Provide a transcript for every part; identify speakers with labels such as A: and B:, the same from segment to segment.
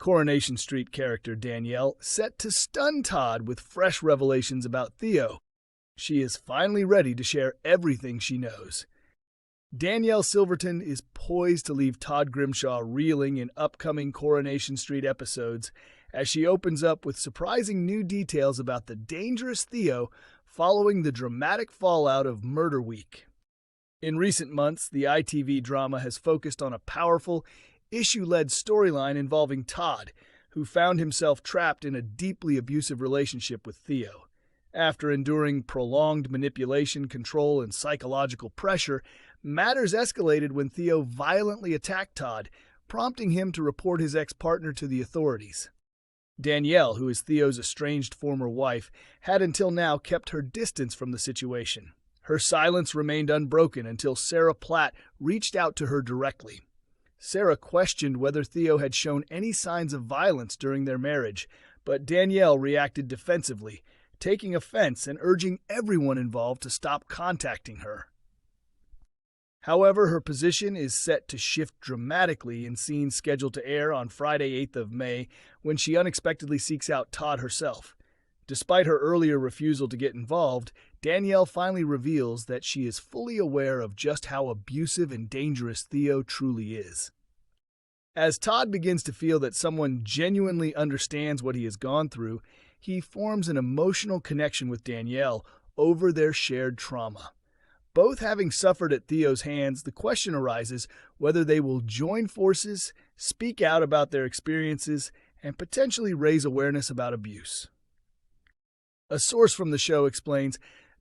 A: Coronation Street character Danielle set to stun Todd with fresh revelations about Theo. She is finally ready to share everything she knows. Danielle Silverton is poised to leave Todd Grimshaw reeling in upcoming Coronation Street episodes as she opens up with surprising new details about the dangerous Theo following the dramatic fallout of Murder Week. In recent months, the ITV drama has focused on a powerful, issue-led storyline involving Todd, who found himself trapped in a deeply abusive relationship with Theo. After enduring prolonged manipulation, control, and psychological pressure, matters escalated when Theo violently attacked Todd, prompting him to report his ex-partner to the authorities. Danielle, who is Theo's estranged former wife, had until now kept her distance from the situation. Her silence remained unbroken until Sarah Platt reached out to her directly. Sarah questioned whether Theo had shown any signs of violence during their marriage, but Danielle reacted defensively, taking offense and urging everyone involved to stop contacting her. However, her position is set to shift dramatically in scenes scheduled to air on Friday, 8th of May, when she unexpectedly seeks out Todd herself. Despite her earlier refusal to get involved, Danielle finally reveals that she is fully aware of just how abusive and dangerous Theo truly is. As Todd begins to feel that someone genuinely understands what he has gone through, he forms an emotional connection with Danielle over their shared trauma. Both having suffered at Theo's hands, the question arises whether they will join forces, speak out about their experiences, and potentially raise awareness about abuse. A source from the show explains,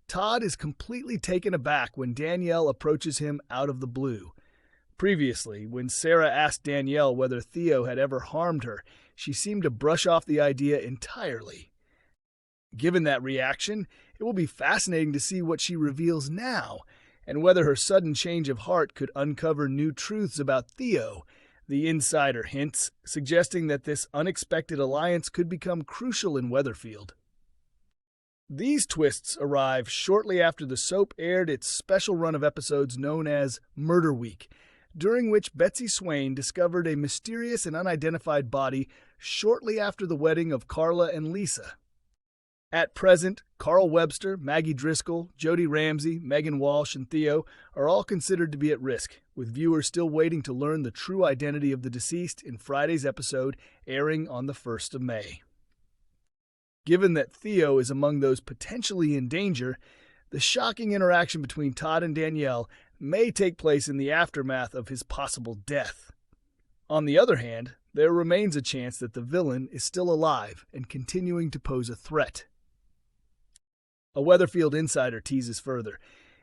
A: Todd is completely taken aback when Danielle approaches him out of the blue. Previously, when Sarah asked Danielle whether Theo had ever harmed her, she seemed to brush off the idea entirely. Given that reaction, it will be fascinating to see what she reveals now, and whether her sudden change of heart could uncover new truths about Theo. The insider hints, suggesting that this unexpected alliance could become crucial in Weatherfield. These twists arrive shortly after the soap aired its special run of episodes known as Murder Week, during which Betsy Swain discovered a mysterious and unidentified body shortly after the wedding of Carla and Lisa. At present, Carl Webster, Maggie Driscoll, Jodie Ramsey, Megan Walsh, and Theo are all considered to be at risk, with viewers still waiting to learn the true identity of the deceased in Friday's episode, airing on the 1st of May. Given that Theo is among those potentially in danger, the shocking interaction between Todd and Danielle may take place in the aftermath of his possible death. On the other hand, there remains a chance that the villain is still alive and continuing to pose a threat. A Weatherfield insider teases further.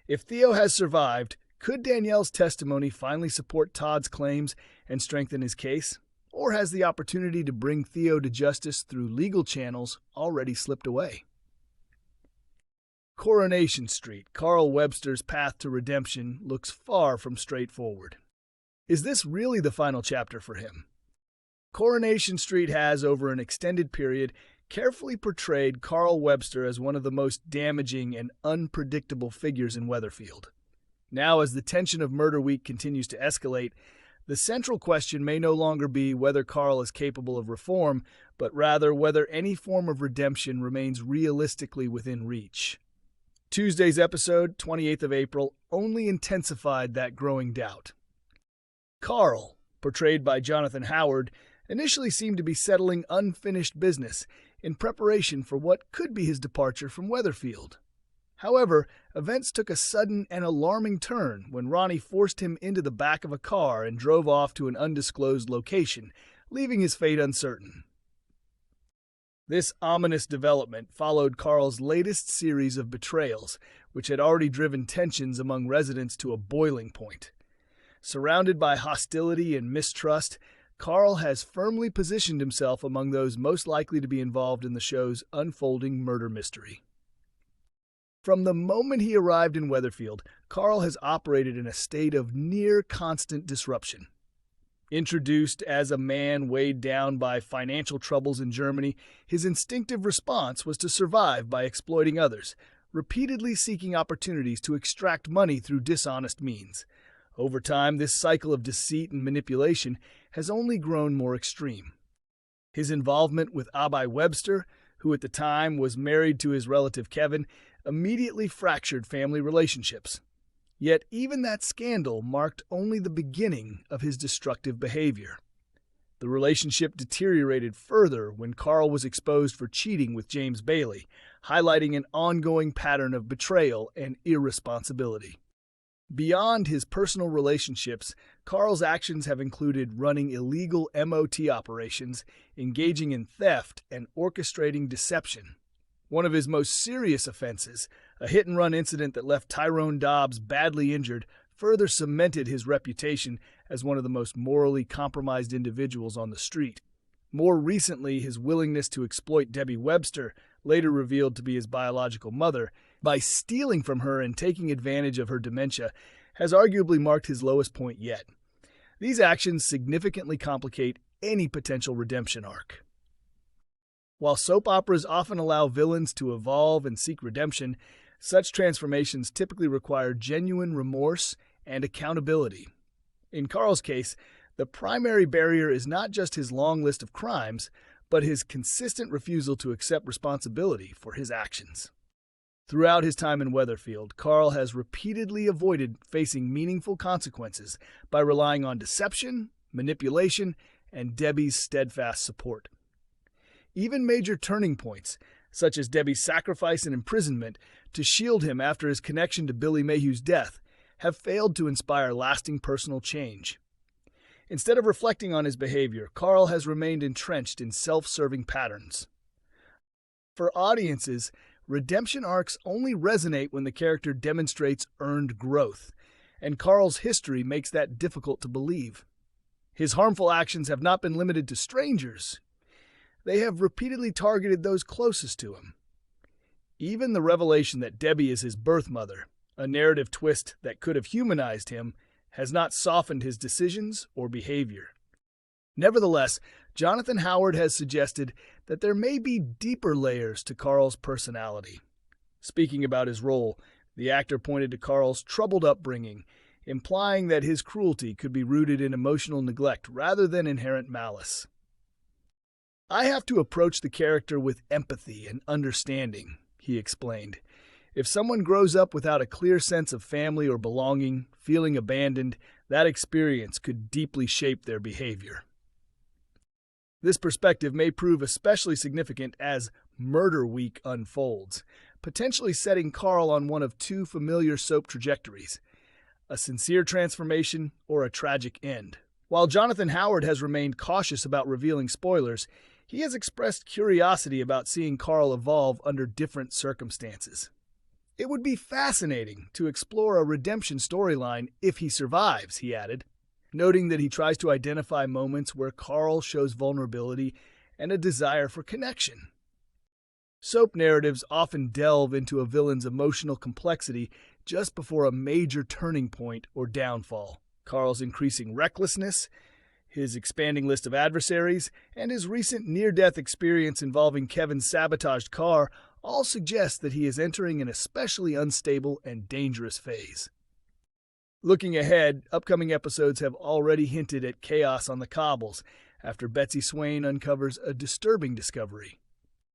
A: If Theo has survived, could Danielle's testimony finally support Todd's claims and strengthen his case? Or has the opportunity to bring Theo to justice through legal channels already slipped away? Coronation Street, Carl Webster's path to redemption, looks far from straightforward. Is this really the final chapter for him? Coronation Street has, over an extended period, carefully portrayed Carl Webster as one of the most damaging and unpredictable figures in Weatherfield. Now, as the tension of Murder Week continues to escalate, the central question may no longer be whether Carl is capable of reform, but rather whether any form of redemption remains realistically within reach. Tuesday's episode, 28th of April, only intensified that growing doubt. Carl, portrayed by Jonathan Howard, initially seemed to be settling unfinished business in preparation for what could be his departure from Weatherfield. However, events took a sudden and alarming turn when Ronnie forced him into the back of a car and drove off to an undisclosed location, leaving his fate uncertain. This ominous development followed Carl's latest series of betrayals, which had already driven tensions among residents to a boiling point. Surrounded by hostility and mistrust, Carl has firmly positioned himself among those most likely to be involved in the show's unfolding murder mystery. From the moment he arrived in Weatherfield, Carl has operated in a state of near-constant disruption. Introduced as a man weighed down by financial troubles in Germany, his instinctive response was to survive by exploiting others, repeatedly seeking opportunities to extract money through dishonest means. Over time, this cycle of deceit and manipulation has only grown more extreme. His involvement with Abi Webster, who at the time was married to his relative Kevin, immediately fractured family relationships. Yet even that scandal marked only the beginning of his destructive behavior. The relationship deteriorated further when Carl was exposed for cheating with James Bailey, highlighting an ongoing pattern of betrayal and irresponsibility. Beyond his personal relationships, Carl's actions have included running illegal MOT operations, engaging in theft, and orchestrating deception. One of his most serious offenses, a hit-and-run incident that left Tyrone Dobbs badly injured, further cemented his reputation as one of the most morally compromised individuals on the street. More recently, his willingness to exploit Debbie Webster, later revealed to be his biological mother, by stealing from her and taking advantage of her dementia, has arguably marked his lowest point yet. These actions significantly complicate any potential redemption arc. While soap operas often allow villains to evolve and seek redemption, such transformations typically require genuine remorse and accountability. In Carl's case, the primary barrier is not just his long list of crimes, but his consistent refusal to accept responsibility for his actions. Throughout his time in Weatherfield, Carl has repeatedly avoided facing meaningful consequences by relying on deception, manipulation, and Debbie's steadfast support. Even major turning points, such as Debbie's sacrifice and imprisonment to shield him after his connection to Billy Mayhew's death, have failed to inspire lasting personal change. Instead of reflecting on his behavior, Carl has remained entrenched in self-serving patterns. For audiences, redemption arcs only resonate when the character demonstrates earned growth, and Carl's history makes that difficult to believe. His harmful actions have not been limited to strangers. They have repeatedly targeted those closest to him. Even the revelation that Debbie is his birth mother, a narrative twist that could have humanized him, has not softened his decisions or behavior. Nevertheless, Jonathan Howard has suggested that there may be deeper layers to Carl's personality. Speaking about his role, the actor pointed to Carl's troubled upbringing, implying that his cruelty could be rooted in emotional neglect rather than inherent malice. "I have to approach the character with empathy and understanding," he explained. "If someone grows up without a clear sense of family or belonging, feeling abandoned, that experience could deeply shape their behavior." This perspective may prove especially significant as Murder Week unfolds, potentially setting Carl on one of two familiar soap trajectories: a sincere transformation or a tragic end. While Jonathan Howard has remained cautious about revealing spoilers, he has expressed curiosity about seeing Carl evolve under different circumstances. "It would be fascinating to explore a redemption storyline if he survives," he added, noting that he tries to identify moments where Carl shows vulnerability and a desire for connection. Soap narratives often delve into a villain's emotional complexity just before a major turning point or downfall. Carl's increasing recklessness, his expanding list of adversaries, and his recent near-death experience involving Kevin's sabotaged car all suggest that he is entering an especially unstable and dangerous phase. Looking ahead, upcoming episodes have already hinted at chaos on the cobbles after Betsy Swain uncovers a disturbing discovery.